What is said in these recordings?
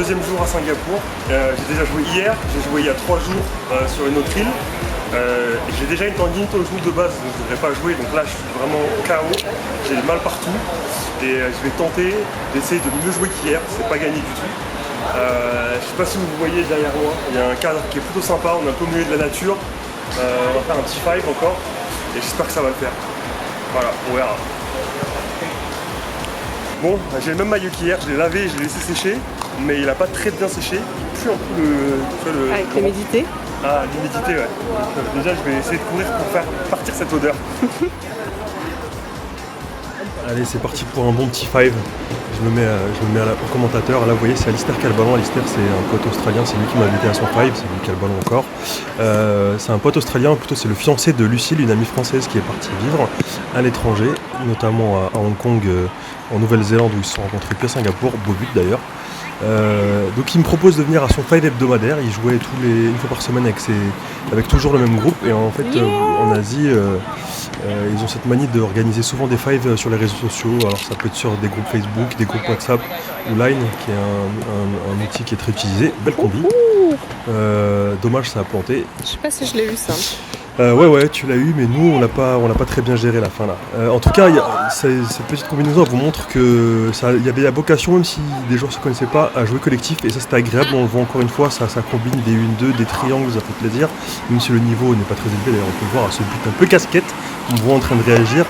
deuxième jour à Singapour. J'ai déjà joué hier, j'ai joué il y a 3 jours sur une autre île. J'ai déjà une tendinite au genou de base, donc je ne devrais pas jouer. Donc là, je suis vraiment KO, j'ai mal partout. Et je vais tenter d'essayer de mieux jouer qu'hier, c'est pas gagné du tout. Je sais pas si vous voyez derrière moi, il y a un cadre qui est plutôt sympa, on est un peu au milieu de la nature. On va faire un petit 5 encore, et j'espère que ça va le faire. Voilà, on verra. Bon, j'ai le même maillot qu'hier, je l'ai lavé, je l'ai laissé sécher, mais il a pas très bien séché. Il pue un peu le... Avec l'humidité. Ah, l'humidité, ouais. Déjà, je vais essayer de courir pour faire partir cette odeur. Allez, c'est parti pour un bon petit 5. Je me mets au commentateur. Là, vous voyez, c'est Alistair qui a le ballon. Alistair, c'est un pote australien. C'est lui qui m'a invité à son 5. C'est lui qui a le ballon encore. C'est un pote australien, plutôt c'est le fiancé de Lucille, une amie française qui est partie vivre à l'étranger, notamment à Hong Kong, en Nouvelle-Zélande, où ils se sont rencontrés puis à Singapour. Beau but d'ailleurs. Donc il me propose de venir à son 5 hebdomadaire. Il jouait une fois par semaine avec toujours le même groupe. Et en fait, en Asie, ils ont cette manie d'organiser souvent des 5 sur les réseaux sociaux. Alors ça peut être sur des groupes Facebook, des groupes WhatsApp ou Line, qui est un outil qui est très utilisé. Belle combi. Dommage, ça a planté. Je sais pas si je l'ai eu ça. Ouais, tu l'as eu, mais nous, on l'a pas très bien géré la fin là. En tout cas, cette petite combinaison elle vous montre que il y avait la vocation, même si des joueurs ne se connaissaient pas, à jouer collectif, et ça c'était agréable. On le voit encore une fois, ça combine des 1-2, des triangles, ça fait plaisir. Même si le niveau n'est pas très élevé, d'ailleurs, on peut le voir à ce but un peu casquette. On me voit en train de réagir,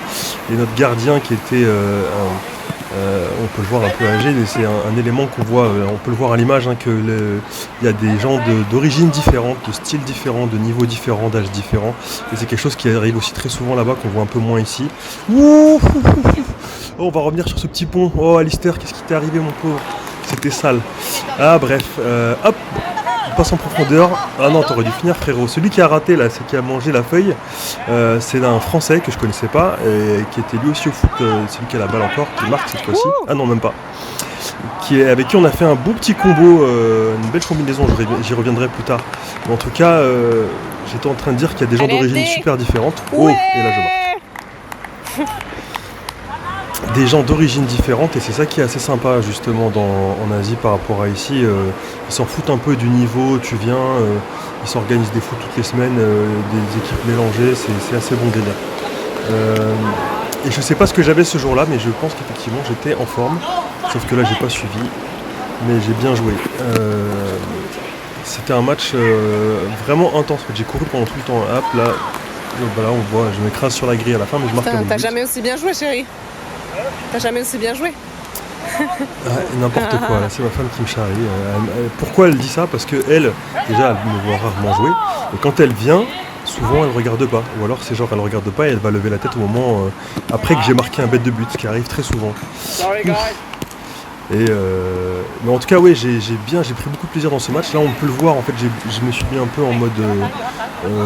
et notre gardien qui était on peut le voir un peu âgé, mais c'est un élément qu'on voit, on peut le voir à l'image, il y a des gens d'origines différentes, de styles différents, de niveaux différents, d'âges différents, et c'est quelque chose qui arrive aussi très souvent là-bas, qu'on voit un peu moins ici. Oh, on va revenir sur ce petit pont. Oh Alistair, qu'est-ce qui t'est arrivé mon pauvre? C'était sale. Ah bref, hop, on passe en profondeur. Ah non, t'aurais dû finir frérot. Celui qui a raté là, c'est qui a mangé la feuille, c'est un Français que je connaissais pas, et qui était lui aussi au foot, celui qui a la balle encore, qui marque cette fois-ci. Ah non, même pas. Avec qui on a fait un beau petit combo, une belle combinaison, j'y reviendrai plus tard. Mais en tout cas, j'étais en train de dire qu'il y a des gens d'origine super différentes. Oh, et là je marque. Des gens d'origine différentes, et c'est ça qui est assez sympa justement en Asie par rapport à ici. Ils s'en foutent un peu du niveau, tu viens, ils s'organisent des foot toutes les semaines, des équipes mélangées, c'est assez bon délire. Et je sais pas ce que j'avais ce jour-là, mais je pense qu'effectivement j'étais en forme, sauf que là j'ai pas suivi, mais j'ai bien joué. C'était un match vraiment intense, j'ai couru pendant tout le temps. Hop là, on voit, je m'écrase sur la grille à la fin, mais je marque un but. T'as jamais aussi bien joué chérie? T'as jamais aussi bien joué? N'importe quoi, là c'est ma femme qui me charrie. Pourquoi elle dit ça? Parce qu'elle, déjà, elle me voit rarement jouer, et quand elle vient, souvent elle regarde pas, ou alors c'est genre elle regarde pas et elle va lever la tête au moment après que j'ai marqué un bête de but, ce qui arrive très souvent. Et mais en tout cas, oui, j'ai pris beaucoup de plaisir dans ce match. Là, on peut le voir, en fait, je me suis mis un peu en mode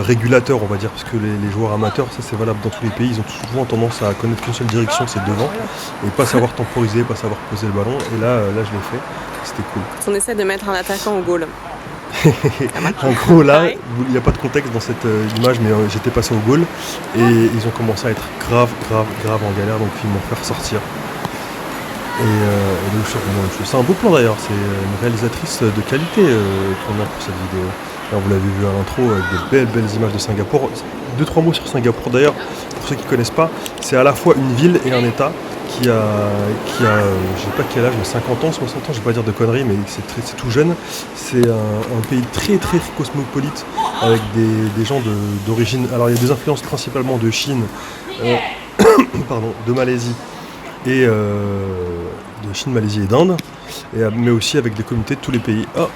régulateur, on va dire, parce que les joueurs amateurs, ça c'est valable dans tous les pays, ils ont souvent tendance à connaître qu'une seule direction, c'est devant, et pas savoir temporiser, pas savoir poser le ballon. Et là je l'ai fait, c'était cool. On essaie de mettre un attaquant au goal. En gros, là, il n'y a pas de contexte dans cette image, mais j'étais passé au goal, et ils ont commencé à être grave en galère, donc ils m'ont fait ressortir. Et donc je suis revenu dans le jeu. C'est un beau plan d'ailleurs, c'est une réalisatrice de qualité qu'on a pour cette vidéo. Là, vous l'avez vu à l'intro avec de belles images de Singapour. 2-3 mots sur Singapour d'ailleurs, pour ceux qui ne connaissent pas, c'est à la fois une ville et un état qui a je sais pas quel âge, mais 50 ans, 60 ans, je vais pas dire de conneries, mais c'est tout jeune. C'est un pays très cosmopolite, avec des gens d'origine. Alors il y a des influences principalement de Chine, de Malaisie, et de Chine, Malaisie et d'Inde, mais aussi avec des communautés de tous les pays. Oh,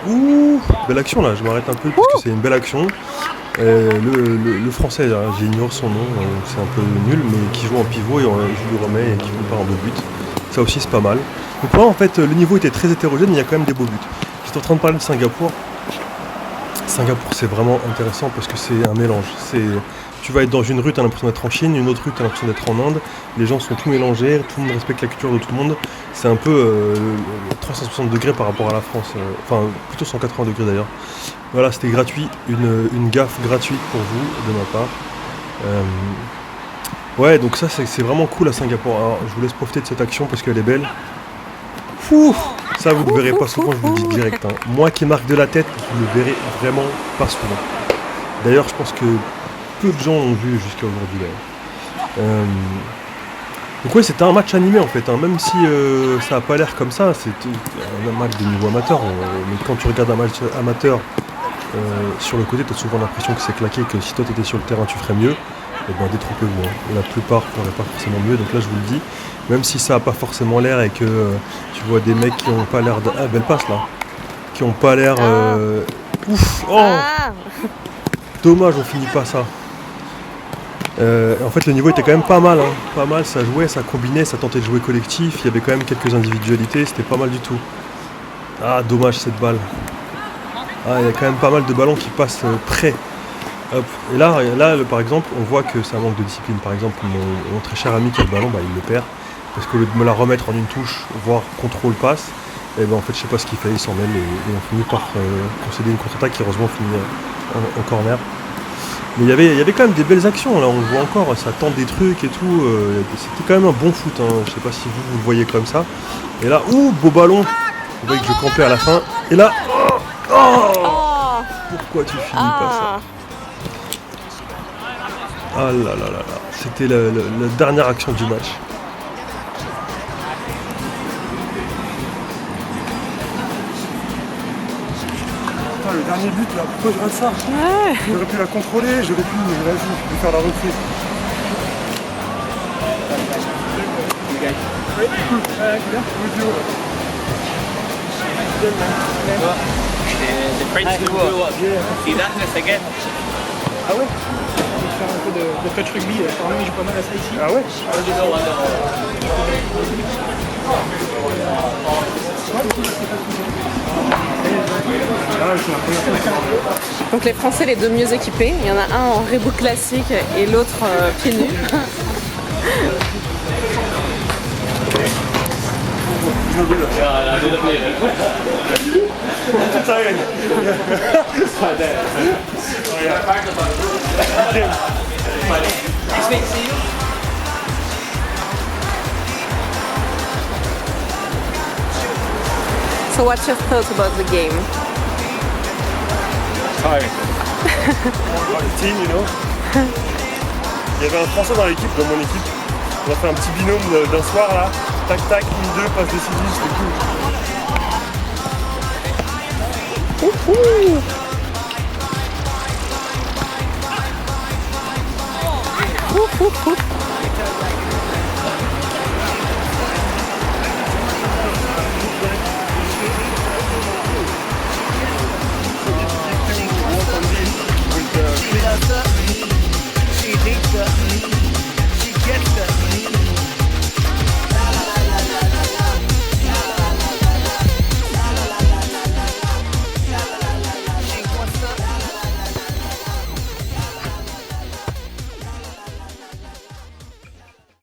ouh, belle action là, je m'arrête un peu parce que c'est une belle action. Le français, j'ignore son nom, c'est un peu nul, mais qui joue en pivot et je lui remets et qui part en 2 buts. Ça aussi c'est pas mal. Donc là en fait le niveau était très hétérogène, mais il y a quand même des beaux buts. J'étais en train de parler de Singapour. Singapour c'est vraiment intéressant parce que c'est un mélange. Tu vas être dans une rue, tu as l'impression d'être en Chine, une autre rue, tu as l'impression d'être en Inde. Les gens sont tous mélangés, tout le monde respecte la culture de tout le monde. C'est un peu 360 degrés par rapport à la France, enfin plutôt 180 degrés d'ailleurs. Voilà, c'était gratuit, une gaffe gratuite pour vous de ma part. Ouais, donc ça c'est vraiment cool à Singapour. Alors je vous laisse profiter de cette action parce qu'elle est belle. Fou, ça vous le verrez pas souvent, je vous le dis direct. Hein. Moi qui marque de la tête, vous le verrez vraiment pas souvent. D'ailleurs, je pense que peu de gens l'ont vu jusqu'à aujourd'hui. Donc ouais, c'était un match animé en fait, hein. Même si ça a pas l'air comme ça, c'était un match de niveau amateur. Mais quand tu regardes un match amateur sur le côté, tu as souvent l'impression que c'est claqué, que si toi tu étais sur le terrain, tu ferais mieux. Et bien détrompez-vous, hein. La plupart feraient pas forcément mieux, donc là je vous le dis. Même si ça a pas forcément l'air et que tu vois des mecs qui ont pas l'air de... Ah, belle passe là. Qui ont pas l'air... Ouf. Oh. Dommage, on finit pas ça. En fait le niveau était quand même pas mal, hein. Pas mal, ça jouait, ça combinait, ça tentait de jouer collectif, il y avait quand même quelques individualités, c'était pas mal du tout. Ah dommage cette balle. Ah il y a quand même pas mal de ballons qui passent près. Hop. Et là, par exemple, on voit que c'est un manque de discipline. Par exemple, mon très cher ami qui a le ballon, il le perd. Parce qu'au lieu de me la remettre en une touche, voire contrôle passe, et ben en fait je sais pas ce qu'il fait, il s'en mêle et on finit par concéder une contre-attaque qui heureusement finit en corner. Mais il y avait quand même des belles actions, là on le voit encore, ça tente des trucs et tout, c'était quand même un bon foot, hein. Je sais pas si vous le voyez comme ça. Et là, beau ballon, vous voyez que je campais à la fin, et là, pourquoi tu finis pas ça? Ah là là là là, c'était la dernière action du match. Le dernier but là, pourquoi je rate ça? Ouais. J'aurais pu la contrôler, j'aurais pu, vas-y, je peux faire la reprise. The French grew up. See that in a second. Ah ouais? Je vais faire un peu de touch rugby, apparemment il joue pas mal à ça ici. Ah ouais? Donc les Français les deux mieux équipés, il y en a un en Reebok classique et l'autre pieds nus. So what's your thoughts about the game? Tiring. Team, you know. Il y avait un Français dans l'équipe, dans mon équipe. On a fait un petit binôme d'un soir là. Tac tac, 1-2, passe décisive, c'était cool.